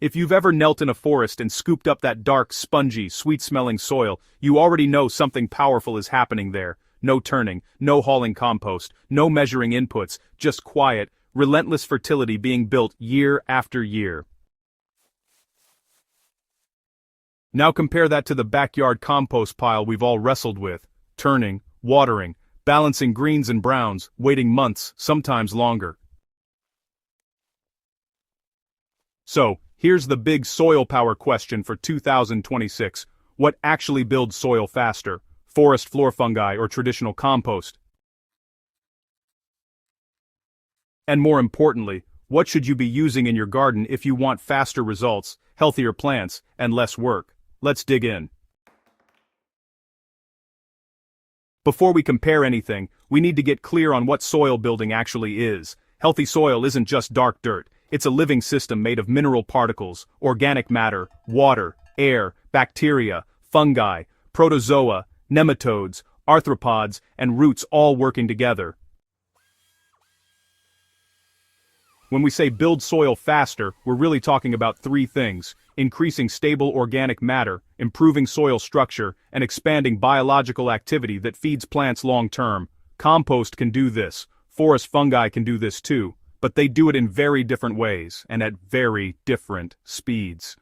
If you've ever knelt in a forest and scooped up that dark, spongy, sweet-smelling soil, you already know something powerful is happening there. No turning, no hauling compost, no measuring inputs, just quiet, relentless fertility being built year after year. Now compare that to the backyard compost pile we've all wrestled with, turning, watering, balancing greens and browns, waiting months, sometimes longer. So, here's the big soil power question for 2026. What actually builds soil faster? Forest floor fungi or traditional compost? And more importantly, what should you be using in your garden if you want faster results, healthier plants, and less work? Let's dig in. Before we compare anything, we need to get clear on what soil building actually is. Healthy soil isn't just dark dirt. It's a living system made of mineral particles, organic matter, water, air, bacteria, fungi, protozoa, nematodes, arthropods, and roots all working together. When we say build soil faster, we're really talking about three things: increasing stable organic matter, improving soil structure, and expanding biological activity that feeds plants long-term. Compost can do this, forest fungi can do this too, but they do it in very different ways, and at very different speeds.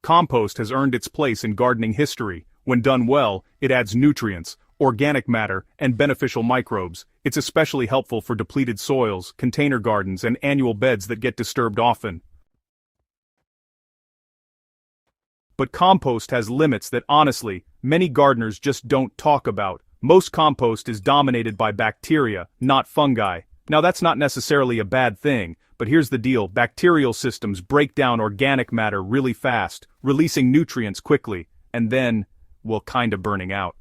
Compost has earned its place in gardening history. When done well, it adds nutrients, organic matter, and beneficial microbes. It's especially helpful for depleted soils, container gardens, and annual beds that get disturbed often. But compost has limits that honestly, many gardeners just don't talk about. Most compost is dominated by bacteria, not fungi. Now that's not necessarily a bad thing, but here's the deal: bacterial systems break down organic matter really fast, releasing nutrients quickly, and then, well, kinda burning out.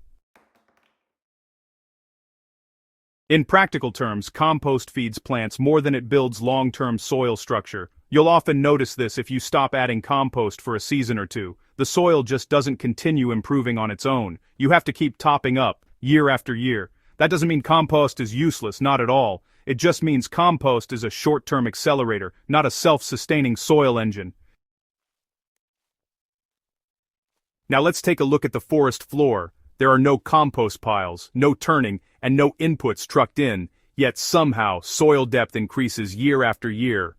In practical terms, compost feeds plants more than it builds long-term soil structure. You'll often notice this if you stop adding compost for a season or two. The soil just doesn't continue improving on its own. You have to keep topping up, year after year. That doesn't mean compost is useless, not at all. It just means compost is a short-term accelerator, not a self-sustaining soil engine. Now let's take a look at the forest floor. There are no compost piles, no turning, and no inputs trucked in, yet somehow soil depth increases year after year.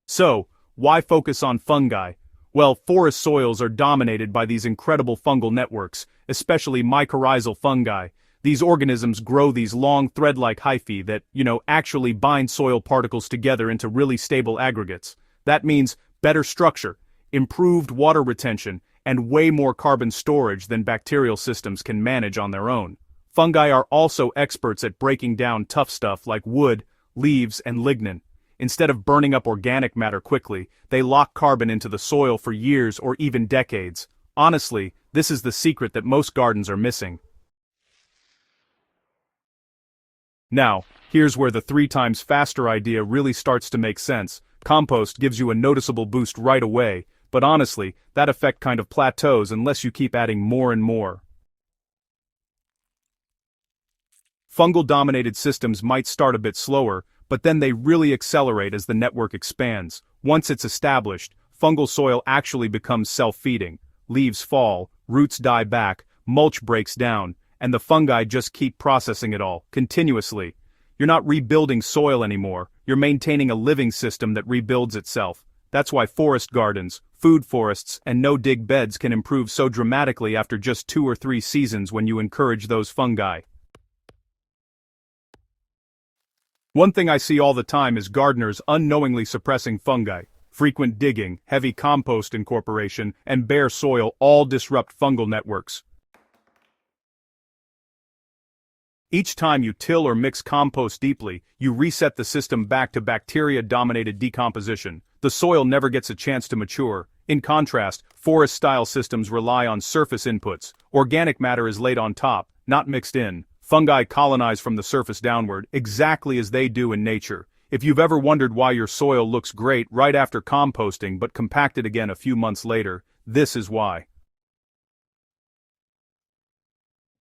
So, why focus on fungi? Well, forest soils are dominated by these incredible fungal networks, especially mycorrhizal fungi. These organisms grow these long thread-like hyphae that, actually bind soil particles together into really stable aggregates. That means better structure, improved water retention, and way more carbon storage than bacterial systems can manage on their own. Fungi are also experts at breaking down tough stuff like wood, leaves, and lignin. Instead of burning up organic matter quickly, they lock carbon into the soil for years or even decades. Honestly, this is the secret that most gardens are missing. Now, here's where the 3 times faster idea really starts to make sense. Compost gives you a noticeable boost right away, but honestly, that effect kind of plateaus unless you keep adding more and more. Fungal-dominated systems might start a bit slower, but then they really accelerate as the network expands. Once it's established, fungal soil actually becomes self-feeding. Leaves fall, roots die back, mulch breaks down, and the fungi just keep processing it all, continuously. You're not rebuilding soil anymore, you're maintaining a living system that rebuilds itself. That's why forest gardens, food forests, and no-dig beds can improve so dramatically after just 2 or 3 seasons when you encourage those fungi. One thing I see all the time is gardeners unknowingly suppressing fungi. Frequent digging, heavy compost incorporation, and bare soil all disrupt fungal networks. Each time you till or mix compost deeply, you reset the system back to bacteria-dominated decomposition. The soil never gets a chance to mature. In contrast, forest-style systems rely on surface inputs. Organic matter is laid on top, not mixed in. Fungi colonize from the surface downward, exactly as they do in nature. If you've ever wondered why your soil looks great right after composting but compacted again a few months later, this is why.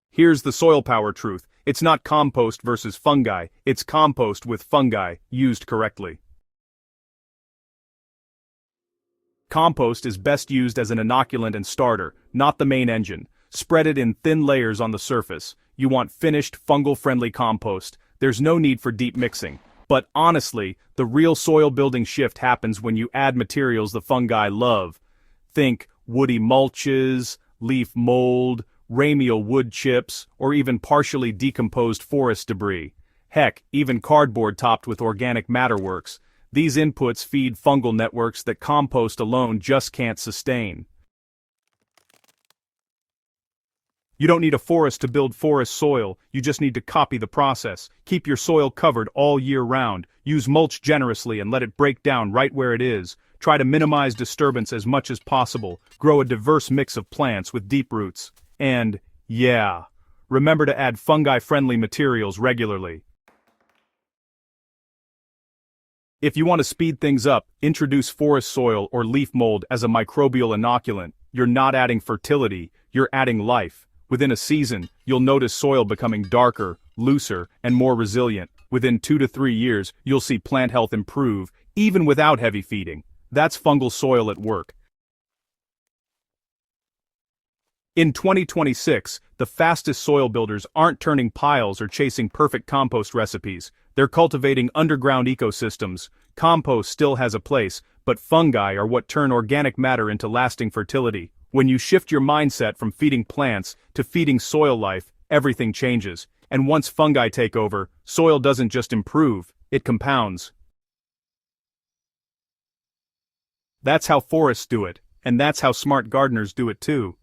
Here's the soil power truth. It's not compost versus fungi, it's compost with fungi, used correctly. Compost is best used as an inoculant and starter, not the main engine. Spread it in thin layers on the surface. You want finished, fungal-friendly compost. There's no need for deep mixing. But honestly, the real soil-building shift happens when you add materials the fungi love. Think woody mulches, leaf mold, ramial wood chips, or even partially decomposed forest debris. Heck, even cardboard topped with organic matter works. These inputs feed fungal networks that compost alone just can't sustain. You don't need a forest to build forest soil, you just need to copy the process. Keep your soil covered all year round, use mulch generously and let it break down right where it is. Try to minimize disturbance as much as possible, grow a diverse mix of plants with deep roots. And, yeah, remember to add fungi-friendly materials regularly. If you want to speed things up, introduce forest soil or leaf mold as a microbial inoculant. You're not adding fertility, you're adding life. Within a season, you'll notice soil becoming darker, looser, and more resilient. Within 2 to 3 years, you'll see plant health improve, even without heavy feeding. That's fungal soil at work. In 2026, the fastest soil builders aren't turning piles or chasing perfect compost recipes. They're cultivating underground ecosystems. Compost still has a place, but fungi are what turn organic matter into lasting fertility. When you shift your mindset from feeding plants to feeding soil life, everything changes. And once fungi take over, soil doesn't just improve, it compounds. That's how forests do it, and that's how smart gardeners do it too.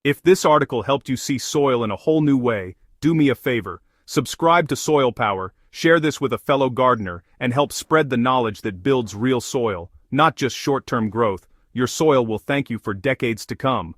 If this article helped you see soil in a whole new way, do me a favor, subscribe to Soil Power, share this with a fellow gardener, and help spread the knowledge that builds real soil, not just short-term growth. Your soil will thank you for decades to come.